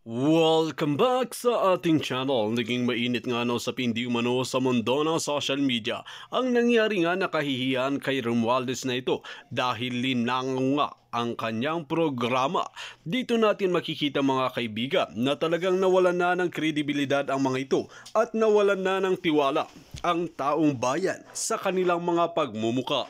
Welcome back sa ating channel. Naging mainit nga sa pindi umano sa mundo ng social media ang nangyari nga nakahihiyan kay Romualdez na ito dahil linango nga ang kanyang programa. Dito natin makikita mga kaibigan na talagang nawalan na ng kredibilidad ang mga ito at nawalan na ng tiwala ang taong bayan sa kanilang mga pagmumuka.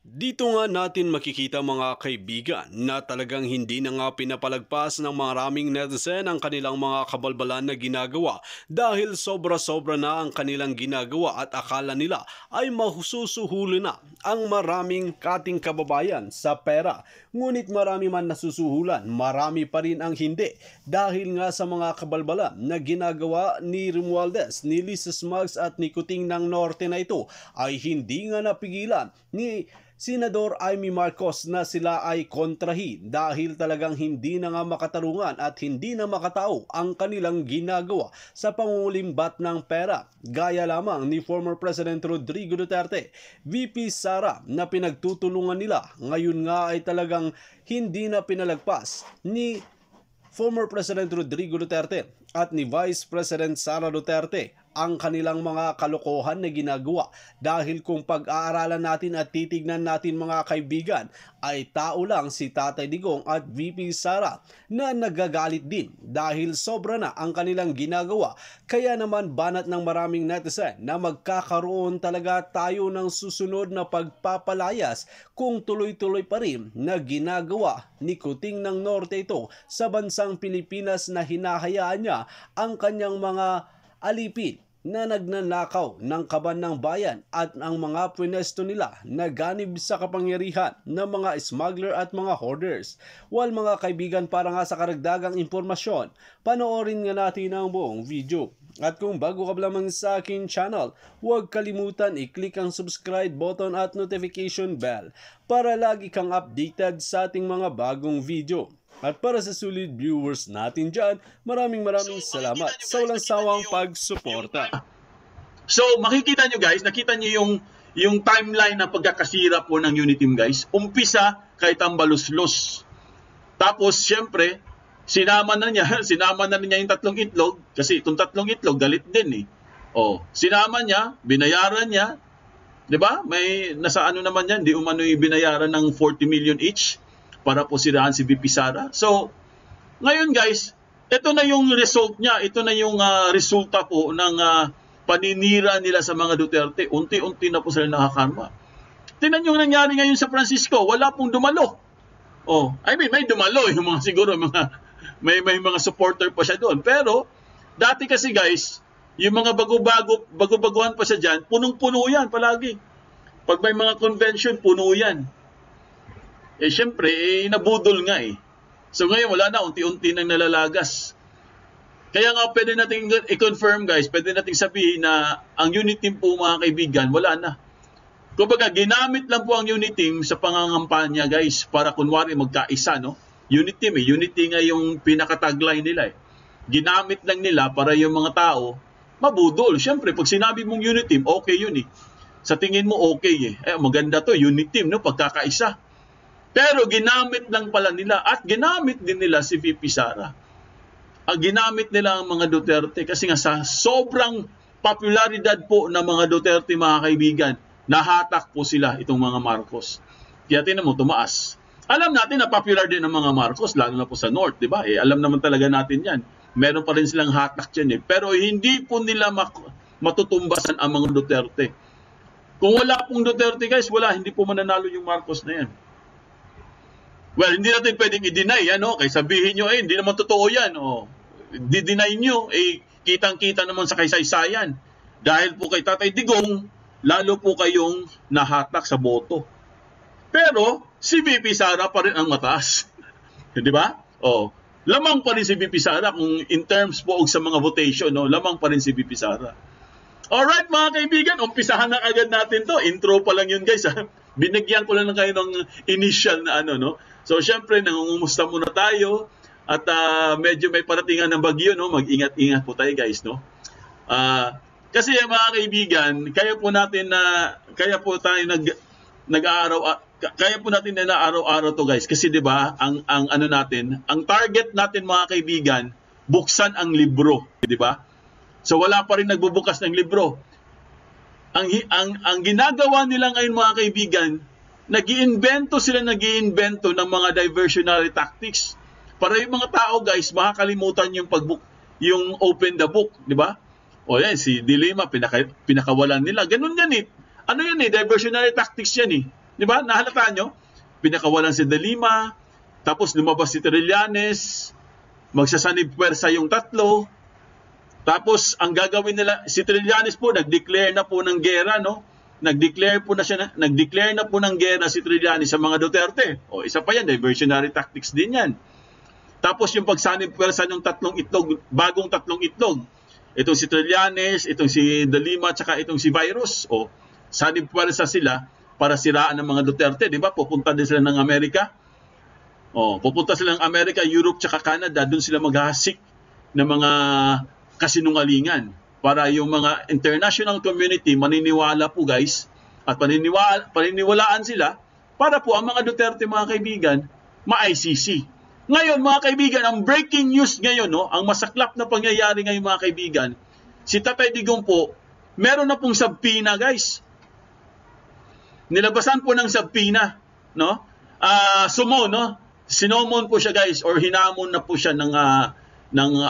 Dito nga natin makikita mga kaibigan na talagang hindi na nga pinapalagpas ng maraming netizen ang kanilang mga kabalbalan na ginagawa dahil sobra-sobra na ang kanilang ginagawa at akala nila ay mahususuhuli na ang maraming kating kababayan sa pera. Ngunit marami man nasusuhulan, marami pa rin ang hindi dahil nga sa mga kabalbalan na ginagawa ni Romualdez, ni Lisa Smugs at ni Kuting ng Norte na ito ay hindi nga napigilan ni Senador Amy Marcos na sila ay kontrahin dahil talagang hindi na nga makatarungan at hindi na makatao ang kanilang ginagawa sa pangungulimbat ng pera. Gaya lamang ni former President Rodrigo Duterte, VP Sara na pinagtutulungan nila. Ngayon nga ay talagang hindi na pinalagpas ni former President Rodrigo Duterte at ni Vice President Sara Duterte ang kanilang mga kalokohan na ginagawa dahil kung pag-aaralan natin at titignan natin mga kaibigan ay tao lang si Tatay Digong at VP Sara na nagagalit din dahil sobra na ang kanilang ginagawa. Kaya naman banat ng maraming netizen na magkakaroon talaga tayo ng susunod na pagpapalayas kung tuloy-tuloy pa rin na ginagawa ni Kuting ng Norte ito sa bansang Pilipinas na hinahayaan niya ang kanyang mga alipin na nagnanakaw ng kaban ng bayan at ang mga pwesto nila na ganib sa kapangyarihan ng mga smuggler at mga hoarders. Well mga kaibigan, para nga sa karagdagang impormasyon, panoorin nga natin ang buong video. At kung bago ka lamang sa akin channel, huwag kalimutan i-click ang subscribe button at notification bell para lagi kang updated sa ating mga bagong video. At para sa sulit viewers natin dyan, maraming salamat sa walang sawang pagsuporta. So makikita nyo guys, nakita nyo yung timeline ng pagkakasira po ng Uniteam guys. Umpisa kay Tambaluslos. Tapos syempre, sinama na niya yung tatlong itlog kasi itong tatlong itlog galit din eh. Oh, sinama niya, binayaran niya, 'di ba? May nasa ano naman yan, di umano'y binayaran ng 40 million each para po siraan si VP Sara. So, ngayon guys, ito na yung result niya. Ito na yung resulta po ng paninira nila sa mga Duterte. Unti-unti na po sila nakakarma. Tingnan yung nangyari ngayon sa Francisco. Wala pong dumalo. Oh, I mean, may dumalo. Yung mga siguro, may mga supporter pa siya doon. Pero, dati kasi guys, yung mga bago-baguhan pa siya dyan, punong-puno yan palagi. Pag may mga convention, puno yan. Eh syempre, nabudol nga eh. So ngayon wala na, unti-unti nang nalalagas. Kaya nga pwede natin i-confirm guys, pwede natin sabihin na ang Uniteam po mga kaibigan, wala na. Kumbaga, ginamit lang po ang Uniteam sa pangangampanya guys, para kunwari magkaisa, no? Uniteam eh, Unity nga yung pinaka-tagline nila eh. Ginamit lang nila para yung mga tao mabudol. Syempre, pag sinabi mong Uniteam, okay yun eh. Sa tingin mo okay eh. Maganda to, Uniteam, no? Pagkakaisa. Pero ginamit lang pala nila at ginamit din nila si VP Sara. Ginamit nila ang mga Duterte kasi nga sa sobrang popularidad po ng mga Duterte mga kaibigan, nahatak po sila itong mga Marcos. Kaya tinan mo, tumaas. Alam natin na popular din ang mga Marcos, lalo na po sa North, di ba? Alam naman talaga natin yan. Meron pa rin silang hatak dyan eh. Pero hindi po nila matutumbasan ang mga Duterte. Kung wala pong Duterte guys, hindi po mananalo yung Marcos na yan. Well, hindi natin pwedeng i-deny yan, no? Kaya sabihin nyo, hindi naman totoo yan, oh. Di-deny nyo, kitang-kita naman sa kaysaysayan. Dahil po kay Tatay Digong, lalo po kayong nahatak sa boto. Pero, si VP Sara pa rin ang mataas. Di ba? Oh, lamang pa rin si VP Sara kung in terms po sa mga votation, no? Lamang pa rin si VP Sara. Alright mga kaibigan, umpisahan na agad natin to. Intro pa lang yun guys, ha? Binigyan ko lang kayo ng initial na no? So, syempre, nangungumusta muna tayo at medyo may paratingan ng bagyo, no? Mag-ingat-ingat po tayo, guys, no? Kasi, mga kaibigan, kaya po natin na araw-araw to, guys. Kasi, di ba, ang target natin, mga kaibigan, buksan ang libro, di ba? So wala pa rin nagbubukas ng libro. Ang ginagawa nila ngayon mga kaibigan, nag-iimbento ng mga diversionary tactics. Para yung mga tao guys, makakalimutan yung open the book, di ba? O yan, si Dilima, pinakawalan nila. Ganun yan eh. Ano yan eh, diversionary tactics yan eh. Di ba? Nahalata nyo? Pinakawalan si Dilima, tapos lumabas si Trillanes, magsasanib puwersa yung tatlo. Tapos ang gagawin nila, si Trillanes po nag-declare na po ng gera, no? Nag-declare na po ng gera si Trillanes sa mga Duterte. O isa pa yan, diversionary tactics din yan. Tapos yung pagsanib puwersa ng bagong tatlong itlog. Itong si Trillanes, itong si Dilima, tsaka itong si Virus. O sanib puwersa sila para siraan ng mga Duterte, di ba? Pupunta din sila ng Amerika. Pupunta sila ng Amerika, Europe, tsaka Canada. Doon sila maghahasik ng mga kasinungalingan para yung mga international community maniniwala po guys at paniniwalaan sila para po ang mga Duterte mga kaibigan ma-ICC. Ngayon mga kaibigan, ang breaking news ngayon, no, ang masaklap na pangyayari ngayon mga kaibigan, si Tatay Digong po, meron na pong subpoena guys. Nilabasan po ng subpoena, no? Sinomon po siya guys or hinamon na po siya ng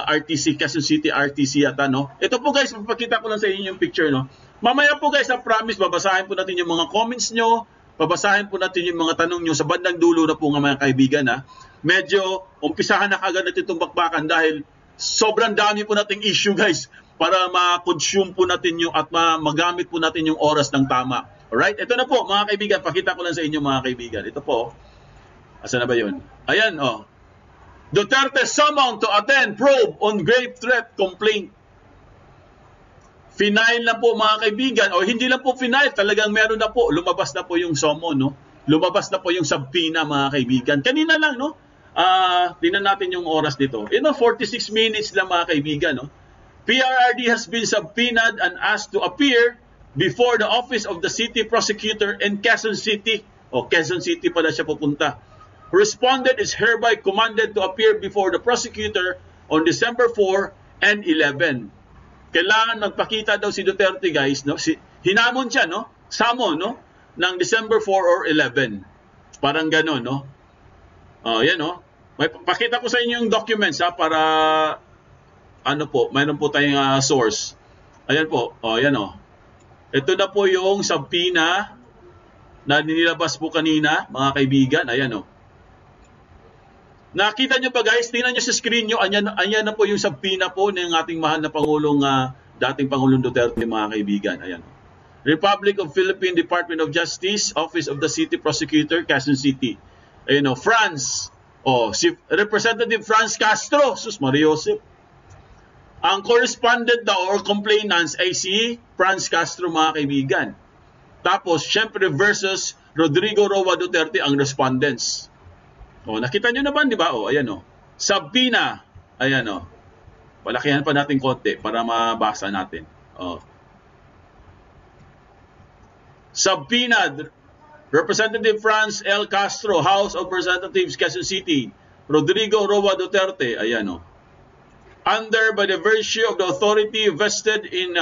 RTC, Quezon City RTC yata, no? Ito po guys, papakita ko lang sa inyo yung picture, no? Mamaya po guys, I promise, babasahin po natin yung mga comments nyo, babasahin po natin yung mga tanong nyo sa bandang dulo na po nga mga kaibigan, ha? Medyo, umpisahan na kagad natin itong bakbakan dahil sobrang dami po nating issue guys para ma-consume po natin yung at magamit po natin yung oras ng tama. Alright? Ito na po mga kaibigan, pakita ko lang sa inyo mga kaibigan. Ito po, asa na ba yun? Ayan, Duterte summoned to attend probe on grave threat complaint. Final na po mga kaibigan, o hindi lang po final, talagang meron na po, lumabas na po yung summon, no? Lumabas na po yung subpoena mga kaibigan. Kanina lang, no? Tingnan natin yung oras dito. 46 minutes lang mga kaibigan, no? PRRD has been subpoenaed and asked to appear before the office of the city prosecutor in Quezon City. Quezon City pala siya pupunta. Respondent is hereby commanded to appear before the prosecutor on December 4 and 11. Kailangan magpakita daw si Duterte guys, no? Hinamon siya, no? Summon, no? Ng December 4 or 11. Parang gano'n, no? Yan, no? Pakita ko sa inyo yung documents, ha, para mayroon po tayong source. Ayan po, yan, Ito na po yung subpoena na nilabas po kanina, mga kaibigan. Ayan, Nakita nyo pa guys, tingnan nyo sa screen nyo, ayan na po yung subpoena po ng ating mahal na Pangulong, dating Pangulong Duterte mga kaibigan. Ayan. Republic of Philippine Department of Justice, Office of the City Prosecutor, Quezon City. Ayan France. Si Representative Franz Castro, sus Maria Josep. Ang correspondent daw or complainants ay si Franz Castro mga kaibigan. Tapos, syempre versus Rodrigo Roa Duterte ang respondents. Nakita nyo naman, di ba? Ayan, subpoena. Ayan, palakihan pa natin konti para mabasa natin. Subpoena, Representative Franz L. Castro, House of Representatives, Quezon City. Rodrigo Roa Duterte. Ayan, Under by the virtue of the authority vested in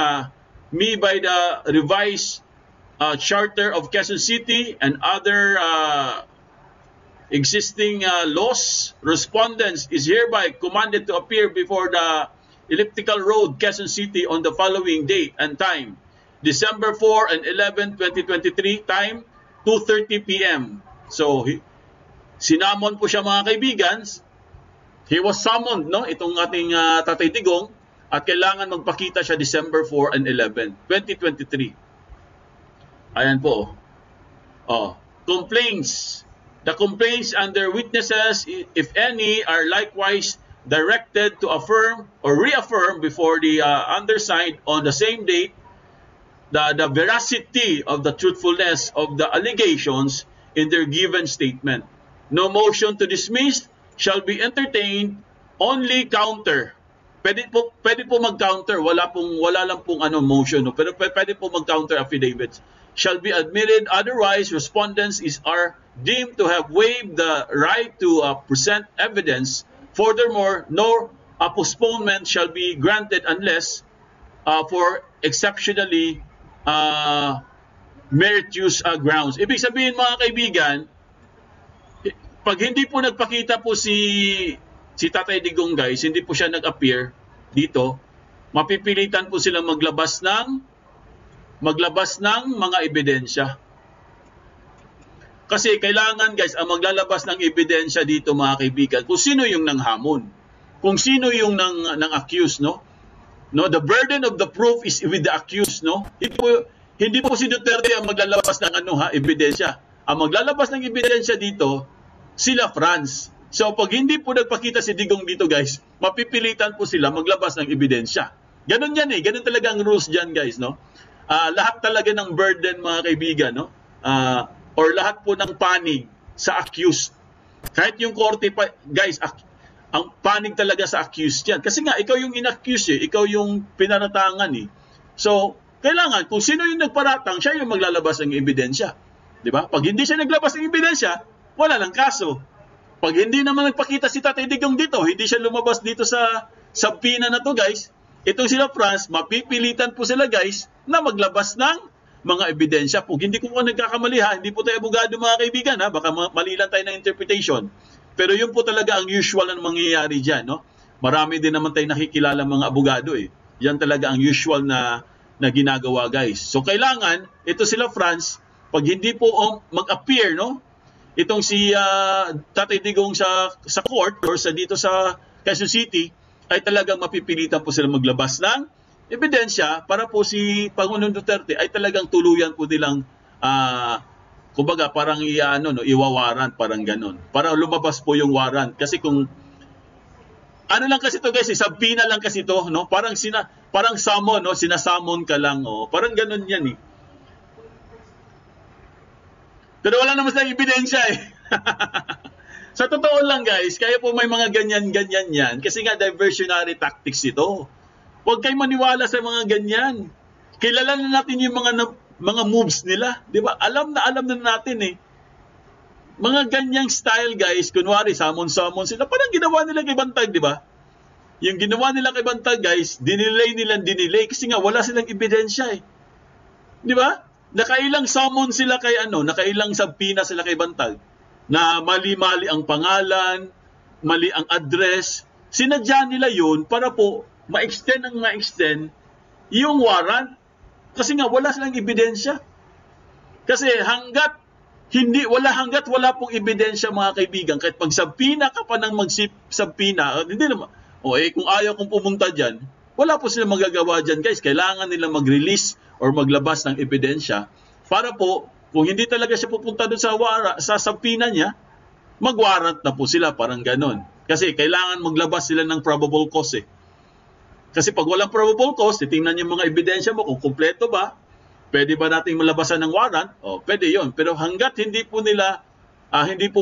me by the revised Charter of Quezon City and other existing laws, respondents is hereby commanded to appear before the Elliptical Road, Quezon City on the following date and time. December 4 and 11, 2023, time 2:30 p.m. So, sinamon po siya mga kaibigan. He was summoned, no? Itong ating Tatay Digong at kailangan magpakita siya December 4 and 11, 2023. Ayan po. Complaints. The complaints under witnesses, if any, are likewise directed to affirm or reaffirm before the undersigned on the same date the veracity of the truthfulness of the allegations in their given statement. No motion to dismiss shall be entertained, only counter. Pwede po mag-counter, wala lang pong motion, no? Pero pwede po mag-counter affidavits. Shall be admitted, otherwise respondents are deemed to have waived the right to present evidence. Furthermore, no a postponement shall be granted unless for exceptionally meritorious grounds. Ibig sabihin mga kaibigan, pag hindi po nagpakita po si Tatay Digong guys, hindi po siya nag-appear dito, mapipilitan po silang maglabas ng mga ebidensya. Kasi kailangan guys, ang maglalabas ng ebidensya dito mga kaibigan, kung sino yung nanghamon, kung sino yung nang accused, no? No, the burden of the proof is with the accused, no? Hindi po si Duterte ang maglalabas ng ebidensya. Ang maglalabas ng ebidensya dito, sila France. So pag hindi po nagpakita si Digong dito guys, mapipilitan po sila maglabas ng ebidensya. Ganun yan ganun talaga ang rules dyan guys, no? Lahat talaga ng burden mga kaibigan, no? Or lahat po ng panig sa accused. Kahit yung korte pa, guys, ang panig talaga sa accused yan. Kasi nga, ikaw yung inaccuse ikaw yung pinaratangan So, kailangan, kung sino yung nagparatang, siya yung maglalabas ng ebidensya. Diba? Pag hindi siya naglabas ng ebidensya, wala lang kaso. Pag hindi naman nagpakita si Tatay Digong dito, hindi siya lumabas dito sa pina na to guys, itong sila France, mapipilitan po sila guys na maglabas ng mga ebidensya. Kung hindi ko po nagkakamali hindi po tayo abogado mga kaibigan baka mali lang tayo ng interpretation. Pero yun po talaga ang usual na mangyayari dyan, no? Marami din naman tayo nakikilala mga abogado Yan talaga ang usual na ginagawa guys. So kailangan, ito sila France, pag hindi po mag-appear, no? Itong si Tatay Digong sa court or dito sa Quezon City, ay talagang mapipilitan po sila maglabas ng ebidensya para po si Pangulong Duterte ay talagang tuluyan po nilang kumbaga parang iwawarant, parang ganon. Para lumabas po yung warrant. Kasi kung ano lang kasi to guys, sabina lang kasi to, no? Parang summon, no? Sinasummon ka lang, Parang ganon yan Pero wala naman silang ebidensya Sa totoo lang guys, kaya po may mga ganyan-ganyan yan. Kasi nga diversionary tactics ito. Huwag kayo maniwala sa mga ganyan. Kilala na natin yung mga moves nila. Di ba? Alam na natin Mga ganyang style guys, kunwari, summon sila. Parang ginawa nila kay Bantag, di ba? Yung ginawa nila kay Bantag guys, dinilay. Kasi nga wala silang ebidensya Di ba? Nakailang summon sila kay nakailang sabpina sila kay Bantag. Na mali-mali ang pangalan, mali ang address. Sinadya nila yun para po ma-extend yung warrant. Kasi nga wala silang ebidensya. Kasi hanggat wala pong ebidensya mga kaibigan, kahit pag sabpina ka pa ng magsabpina, hindi naman, kung ayaw kong pumunta dyan, wala po silang magagawa dyan guys. Kailangan nila mag-release or maglabas ng ebidensya para po, kung hindi talaga siya pupunta doon sa sabpina niya, mag-warrant na po sila, parang ganon. Kasi kailangan maglabas sila ng probable cause Kasi pag walang probable cause, titingnan yung mga ebidensya mo kung kumpleto ba, pwede ba nating malabasan ng warrant? Pwede yon. Pero hanggat hindi po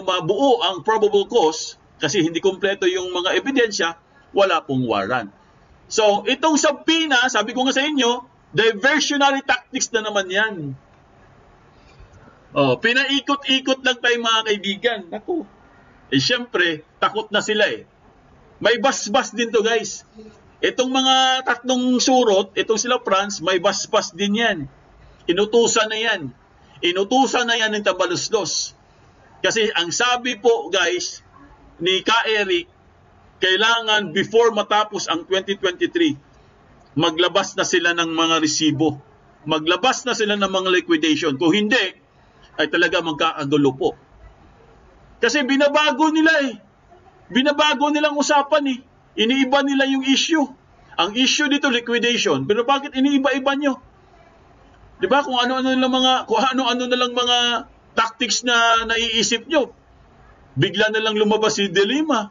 mabuo ang probable cause, kasi hindi kumpleto yung mga ebidensya, wala pong warrant. So, itong sabpina, sabi ko nga sa inyo, diversionary tactics na naman yan. Pinaikot-ikot lang tayo mga kaibigan. Naku. Siyempre, takot na sila May basbas din to guys. Itong mga tatlong surot, itong sila France, may basbas din yan. Inutusan na yan ng Tambaluslos. Kasi ang sabi po guys, ni Ka Eric, kailangan before matapos ang 2023, maglabas na sila ng mga resibo. Maglabas na sila ng mga liquidation. Kung hindi, ay talaga magkakagulo po. Kasi binabago nila Binabago nilang usapan Iniiba nila yung issue. Ang issue dito, liquidation. Pero bakit iniiba-iba nyo? Diba? Kung ano-ano na lang mga tactics na naiisip nyo. Bigla na lang lumabas si De Lima.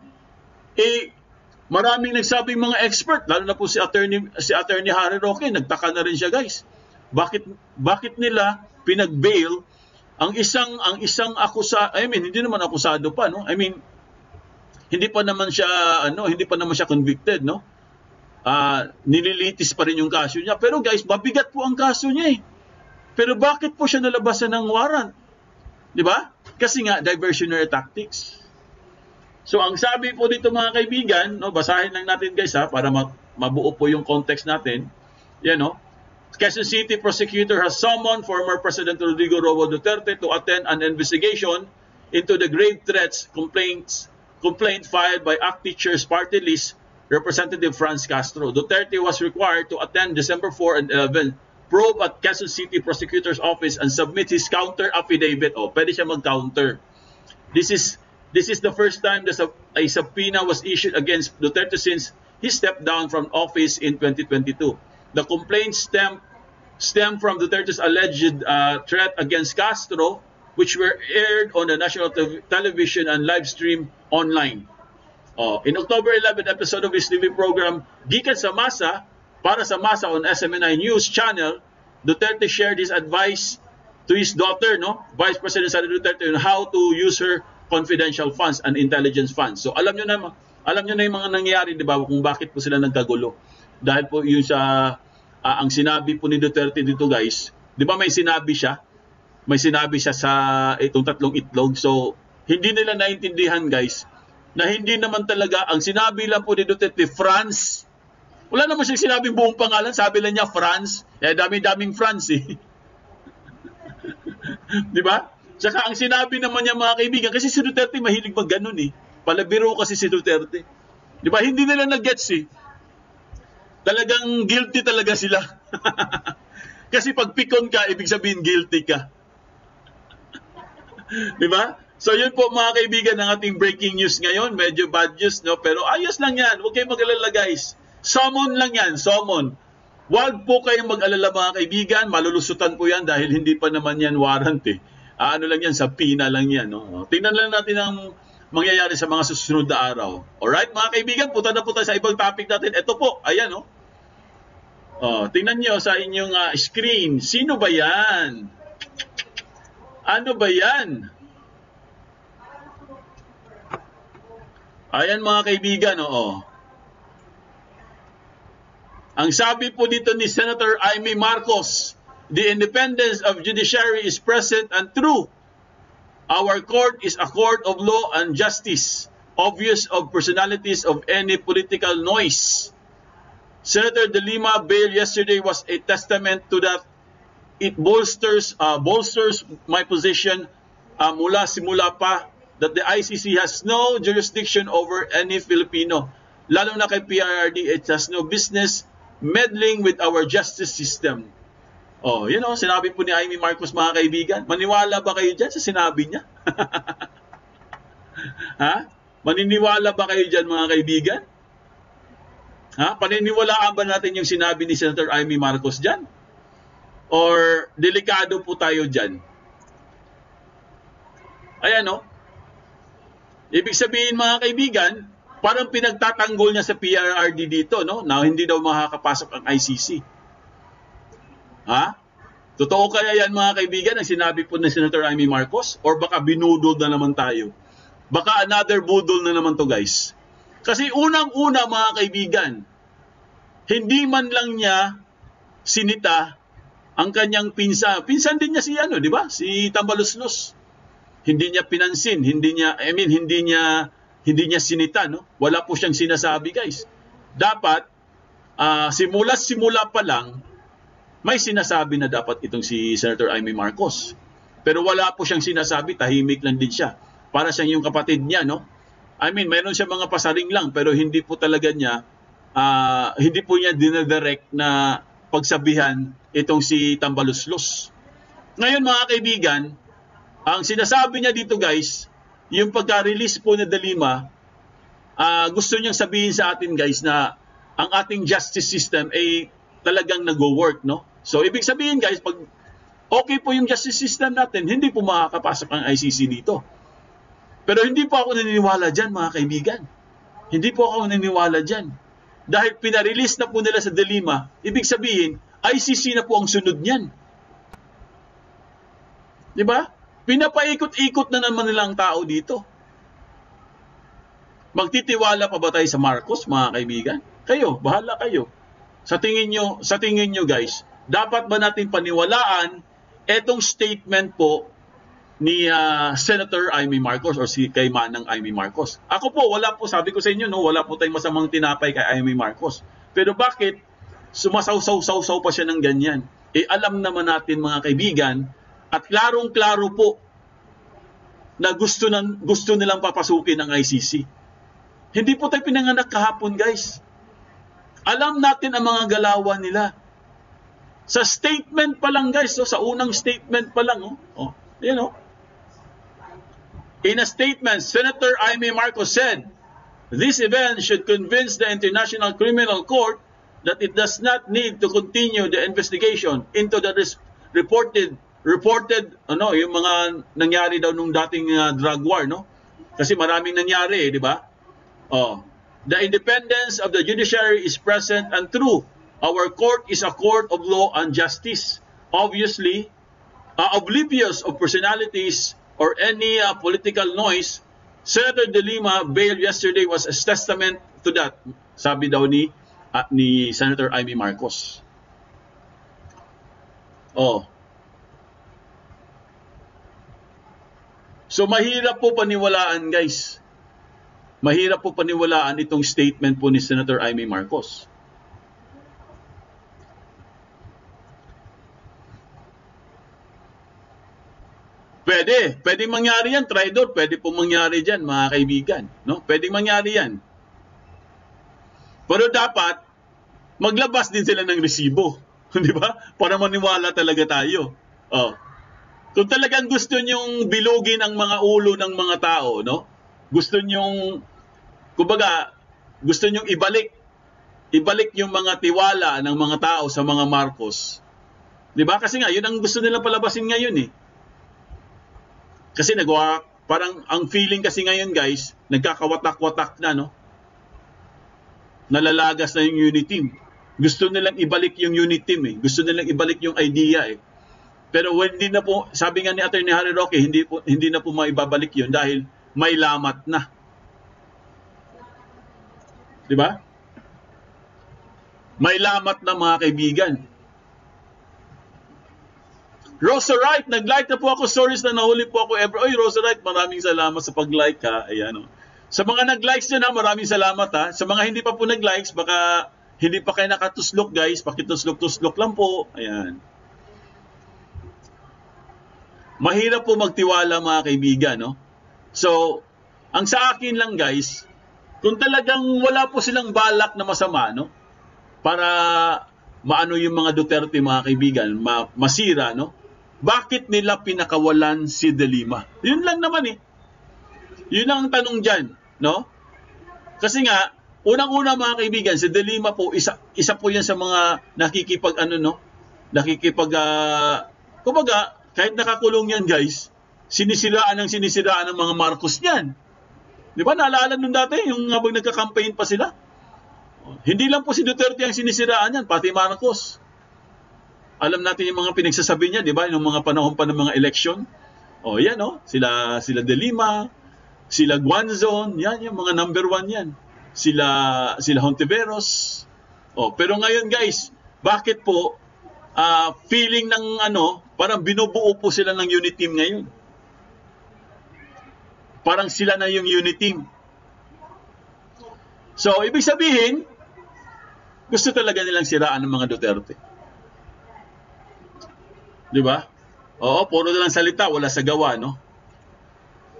Maraming nagsabing mga expert, lalo na po si Attorney Harry Roque, nagtaka na rin siya guys. Bakit nila pinag-bail ang isang akusado, hindi naman akusado pa, no? Hindi pa naman siya convicted, no? Nililitis pa rin yung kaso niya. Pero guys, mabigat po ang kaso niya Pero bakit po siya nalabasan ng warrant? Di ba? Kasi nga, diversionary tactics. So ang sabi po dito mga kaibigan, no, basahin lang natin guys para mabuo po yung context natin. Yan no. Quezon City prosecutor has summoned former President Rodrigo Roa Duterte to attend an investigation into the grave threats complaint filed by ACT Teachers Party List Representative Franz Castro. Duterte was required to attend December 4 and 11 probe at Quezon City Prosecutor's Office and submit his counter affidavit. Pwede siya mag-counter. This is the first time that a subpoena was issued against Duterte since he stepped down from office in 2022. The complaint stem from Duterte's alleged threat against Castro, which were aired on the national television and live stream online. In October 11 episode of his TV program, Gikan sa Masa, para sa Masa on SMNI News Channel, Duterte shared his advice to his daughter, Vice President Sara Duterte, on how to use her confidential funds and intelligence funds. So alam nyo na yung mga nangyayari, di ba, kung bakit po sila nagkagulo. Dahil po yung ang sinabi po ni Duterte dito guys, di ba may sinabi siya sa itong tatlong itlog. So hindi nila naintindihan guys, na hindi naman talaga, ang sinabi lang po ni Duterte, France. Wala naman siyang sinabing buong pangalan, sabi lang niya France. Dami-daming France eh. Di ba? Saka ang sinabi naman niya mga kaibigan, kasi si Duterte mahilig mag-ganon eh. Palabiro kasi si Duterte. Di ba? Hindi nila nag-gets eh. Talagang guilty talaga sila. Kasi pag pikon ka, ibig sabihin guilty ka. Di ba? So yun po mga kaibigan ang ating breaking news ngayon. Medyo bad news, pero ayos lang yan. Huwag kayong mag-alala guys. Summon lang yan, summon. Huwag po kayong mag-alala mga kaibigan. Malulusutan po yan dahil hindi pa naman yan warrant eh. Ano lang yan, subpoena lang yan. Tingnan lang natin ang mangyayari sa mga susunod na araw. Alright mga kaibigan, punta na po tayo sa ibang topic natin. Ito po, ayan tingnan nyo sa inyong screen. Sino ba yan? Ano ba yan? Ayan mga kaibigan, Ang sabi po dito ni Senator Amy Marcos, the independence of judiciary is present and true. Our court is a court of law and justice, obvious of personalities of any political noise. Senator De Lima bail yesterday was a testament to that. It bolsters my position mula simula pa that the ICC has no jurisdiction over any Filipino. Lalo na kay PRRD, it has no business meddling with our justice system. Sinabi po ni Amy Marcos mga kaibigan. Maniwala ba kayo dyan sa sinabi niya? Ha? Maniniwala ba kayo dyan mga kaibigan? Ha? Paniniwalaan ba natin yung sinabi ni Senator Amy Marcos dyan? Or delikado po tayo dyan? Ayan Ibig sabihin mga kaibigan, parang pinagtatanggol niya sa PRRD dito, na hindi daw makakapasok ang ICC. Ha? Totoo kaya yan mga kaibigan ang sinabi po ni Senator Amy Marcos? Or baka binudol na naman tayo? Baka another budol na naman to guys. Kasi unang-una mga kaibigan, hindi man lang niya sinita ang kanyang pinsan. Pinsan din niya di ba? Si Tambaloslos. Hindi niya pinansin, hindi niya sinita, Wala po siyang sinasabi guys. Dapat simula pa lang may sinasabi na dapat itong si Senator Amy Marcos. Pero wala po siyang sinasabi, tahimik lang din siya. Para siyang yung kapatid niya, meron siya mga pasaring lang, pero hindi po talaga niya, hindi po niya dinadirect na pagsabihan itong si Tambaloslos. Ngayon mga kaibigan, ang sinasabi niya dito guys, yung pagka-release po ni De Lima, gusto niyang sabihin sa atin guys na ang ating justice system ay talagang nag-work, So ibig sabihin guys, pag okay po yung justice system natin, hindi po makakapasok ang ICC dito. Pero hindi po ako naniniwala dyan mga kaibigan. Hindi po ako naniniwala dyan. Dahil pinarelease na po nila sa De Lima, ibig sabihin, ICC na po ang sunod niyan. Di ba? Pinapaikot-ikot na naman nilang tao dito. Magtitiwala pa ba tayo sa Marcos, mga kaibigan? Kayo, bahala kayo. Sa tingin nyo guys, dapat ba natin paniwalaan etong statement po Senator Amy Marcos or si kay Manang Amy Marcos. Ako po, wala po, sabi ko sa inyo, no, wala po tayong masamang tinapay kay Amy Marcos. Pero bakit sumasaw-saw-saw pa siya ng ganyan? Eh alam naman natin mga kaibigan, at klarong-klaro po na gusto nilang papasukin ng ICC. Hindi po tayo pinanganak kahapon, guys. Alam natin ang mga galawan nila. Sa statement pa lang, guys, sa unang statement pa lang, ayan, in a statement, Senator Amy Marcos said, this event should convince the International Criminal Court that it does not need to continue the investigation into the reported yung mga nangyari daw nung dating drug war, no? Kasi maraming nangyari, di ba? The independence of the judiciary is present and true. Our court is a court of law and justice. Obviously, oblivious of personalities or any political noise, Senator De Lima bail yesterday was a testament to that. Sabi daw ni Senator Amy Marcos. So mahirap po paniwalaan, guys. Mahirap po paniwalaan itong statement po ni Senator Amy Marcos. Pwede mangyari yan, Tridor. Pwede po mangyari dyan, mga kaibigan. No? Pwede mangyari yan. Pero dapat, maglabas din sila ng resibo. Di ba? Para maniwala talaga tayo. Kung talagang gusto nyong bilugin ang mga ulo ng mga tao, no? Gusto nyong, kumbaga, gusto nyong ibalik yung mga tiwala ng mga tao sa mga Marcos. Di ba? Kasi nga, yun ang gusto nila palabasin ngayon eh. Kasi parang ang feeling kasi ngayon, guys, nagkakawatak-watak na, no? Nalalagas na yung unit team. Gusto nilang ibalik yung unit team eh. Gusto nilang ibalik yung idea eh. Pero hindi na po, sabi nga ni Attorney Harry Roque, hindi na po maibabalik yun dahil may lamat na. Di ba? May lamat na, mga kaibigan. Rosa Wright, nag-like na po ako. Sorry na nahuli po ako ever. Oy, Rosa Wright, maraming salamat sa pag-like ha. Ayan, Sa mga nag-likes nyo na, maraming salamat ha. Sa mga hindi pa po nag-likes, baka hindi pa kayo nakatuslok, guys. Pakituslok-tuslok lang po. Ayan. Mahirap po magtiwala, mga kaibigan, no? So, ang sa akin lang, guys, kung talagang wala po silang balak na masama, no? Para maano yung mga Duterte, mga kaibigan, masira, no? Bakit nila pinakawalan si De Lima? Yun lang naman eh. Yun lang ang tanong dyan, no? Kasi nga, unang-una, mga kaibigan, si De Lima po, isa po yan sa mga kumbaga, kahit nakakulong yan, guys, sinisiraan ng mga Marcos niyan. Di ba, naalala nung dati, yung habang nagka-campaign pa sila? Hindi lang po si Duterte ang sinisiraan yan, pati Marcos. Alam natin yung mga pinagsasabi niya, di ba, yung mga panahon pa ng mga election. Yan, sila De Lima, sila Guanzon, yan, yung mga number 1 yan. Sila Hontiveros. Pero ngayon, guys, bakit po feeling ng parang binubuo po sila ng unit team ngayon. Parang sila na yung unit team. So, ibig sabihin, gusto talaga nilang siraan ng mga Duterte. Di ba? Oo, puro na lang salita, wala sa gawa, no?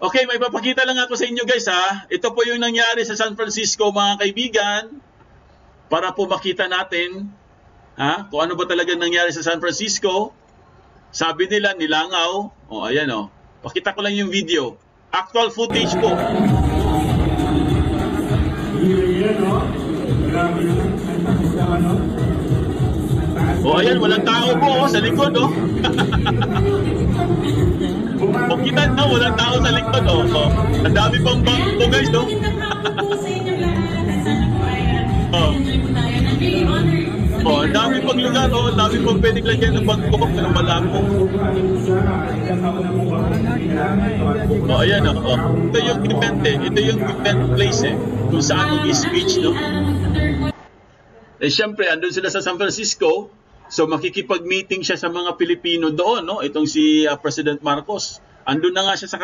Okay, may papakita lang ako sa inyo, guys, ha? Ito po yung nangyari sa San Francisco, mga kaibigan, para po makita natin kung ano ba talaga nangyari sa San Francisco. Sabi nila, nilangaw. Ayan, pakita ko lang yung video. Actual footage po. Ayan, walang tao po sa likod, Pakita na, walang tao sa likod, Ang dami pang bangko, guys, ang dami pang lugar, ang dami pang pwedeng lagyan ng bangko, pero malabo. Ayan, ito yung event ito yung event place kung saan mag-speech, Siyempre, andun sila sa San Francisco, so makikipag-meeting siya sa mga Pilipino doon, Itong si President Marcos. Andun na nga siya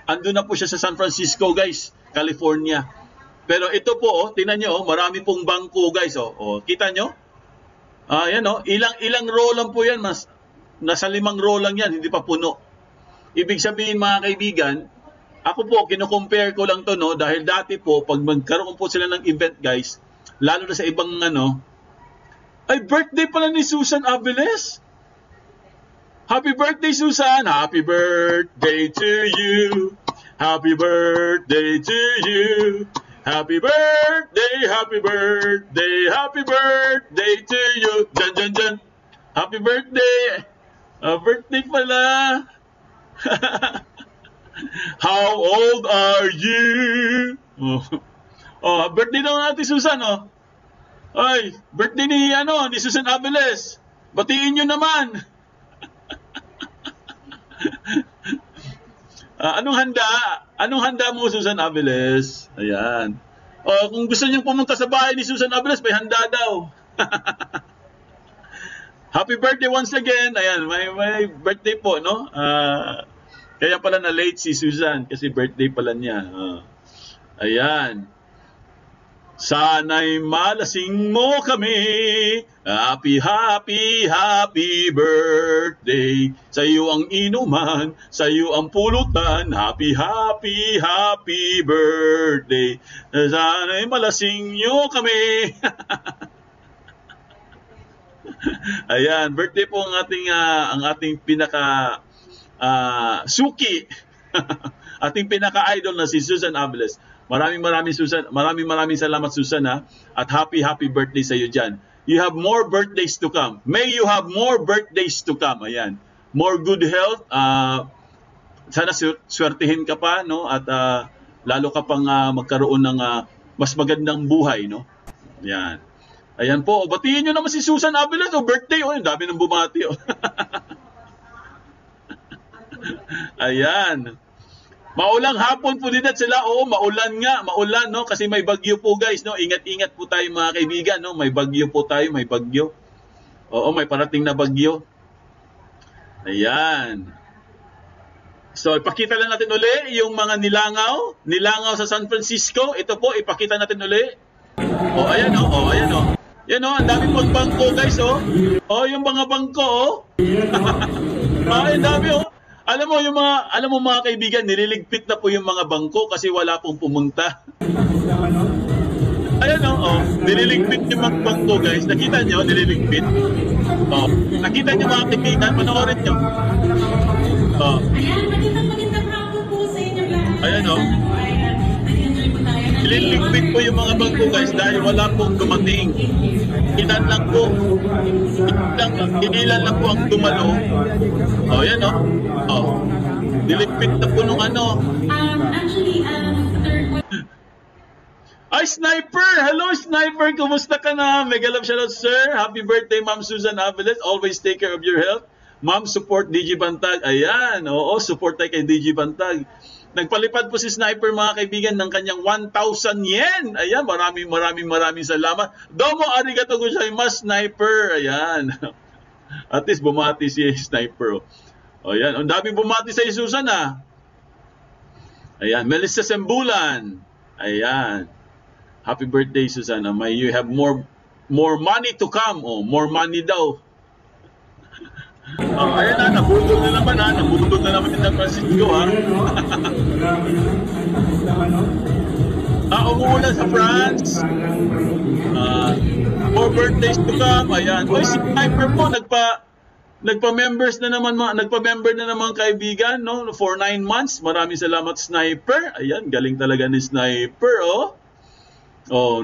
andun na po siya sa San Francisco, guys, California. Pero ito po, tingnan nyo, marami pong bangko, guys. Kita nyo? Yan, ilang row lang po yan, nasa 5 row lang yan, hindi pa puno. Ibig sabihin, mga kaibigan, ako po, kino-compare ko lang to, no, dahil dati po, pag magkaroon po sila ng event, guys, lalo na sa ibang, ay, birthday pala ni Susan Aviles. Happy birthday, Susan! Happy birthday to you! Happy birthday to you! Happy birthday, happy birthday, happy birthday to you! Jan, jan, jan! Happy birthday! Birthday pala! How old are you? Birthday daw natin, Susan, Ay, birthday ni Susan Aviles. Batiin nyo naman. Anong handa mo, Susan Aviles? Ayan. Kung gusto niyo pumunta sa bahay ni Susan Aviles, may handa daw. Happy birthday once again. Ayan, may birthday po, no? Kaya pala na late si Susan kasi birthday pala niya. Ayan. Sana'y malasing mo kami. Happy, happy, happy birthday. Sa iyo ang inuman, sa iyo ang pulutan. Happy, happy, happy birthday. Sana'y malasing nyo kami. Ayan, birthday po ang ating pinaka suki. Ating pinaka-idol na si Susan Aviles. Maraming salamat, Susan, at happy birthday sa iyo dyan. You have more birthdays to come. May you have more birthdays to come. Ayan. More good health. Sana swertihin ka pa, no? At lalo ka pang magkaroon ng mas magandang buhay, no? Ayan. Ayan po. Batiin nyo naman si Susan Aviles. Birthday. Ang dami ng bumati. Ayan. Maulang hapon po din at sila. Maulan nga, maulan, no? Kasi may bagyo po, guys, no? Ingat-ingat po tayo, mga kaibigan, no? May bagyo po tayo, may bagyo. May parating na bagyo. Ayan. So, ipakita lang natin uli yung mga nilangaw sa San Francisco. Ito po, ipakita natin uli. Ayan, ayan, Yan, ang dami pong bangko, guys, yung mga bangko, ang dami, Alam mo mga kaibigan, nililigpit na po yung mga bangko kasi wala pong pumunta. Ayan nililigpit yung mga bangko, guys. Nakita nyo, nililigpit. Nakita nyo mga kaibigan, panoorin nyo. Magandang hapon po sa inyo lahat. Ayan nililigpit po yung mga bangko, guys, dahil wala pong dumating. Ilan lang po ang dumalo. Yan niligpit na po nung Actually, third. Ay, Sniper! Hello, Sniper! Kumusta ka na? Mega love shoutout, sir. Happy birthday, Ma'am Susan Aviles. Always take care of your health. Ma'am, support DG Bantag. Ayan, support tayo kay DG Bantag. Nagpalipad po si Sniper, mga kaibigan, ng kanyang 1,000 yen. Ayan, maraming salamat. Domo arigato gozaimasu, Sniper. Ayan. At least bumati si Sniper. Ayan, ang daming bumati sa Susan, Ayan, Melissa Sembulan. Ayan. Happy birthday, Susan. May you have more money to come. More money daw. Ayan nabudol na naman nabudol na naman yung San Francisco umuulan sa France. More birthdays to come. Ayan. Si Sniper po nagpa-member na naman kaibigan, no, for 9 months. Maraming salamat, Sniper. Ayan, galing talaga ni Sniper,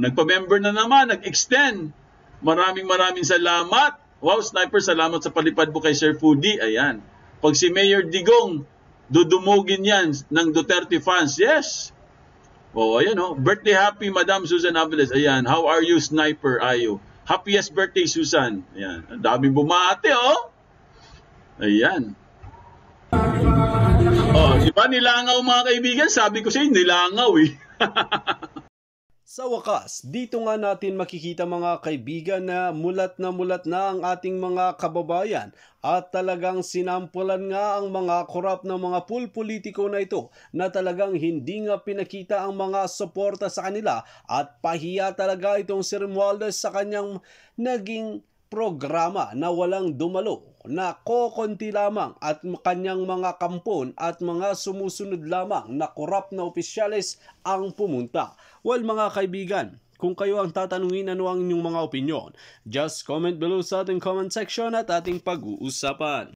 nagpa-member na naman, nag-extend. Maraming salamat. Wow, Sniper, salamat sa palipad mo kay Sir Foodie. Ayan. Pag si Mayor Digong, dudumugin yan ng Duterte fans. Yes. Ayan, Birthday happy, Madam Susan Aviles. Ayan. How are you, Sniper? Ayo. Happiest birthday, Susan. Ayan. Ang daming bumati, Ayan. Diba nilangaw, mga kaibigan? Sabi ko sa'yo, nilangaw, Sa wakas, dito nga natin makikita mga kaibigan na mulat na ang ating mga kababayan at talagang sinampulan nga ang mga korap ng mga politiko na ito na talagang hindi nga pinakita ang mga suporta sa kanila at pahiya talaga itong si Romualdez sa kanyang naging programa na walang dumalo, na kokonti lamang at kanyang mga kampon at mga sumusunod lamang na korap na opisyales ang pumunta. Well mga kaibigan, kung kayo ang tatanungin ano ang inyong mga opinyon, just comment below sa ating comment section at ating pag-uusapan.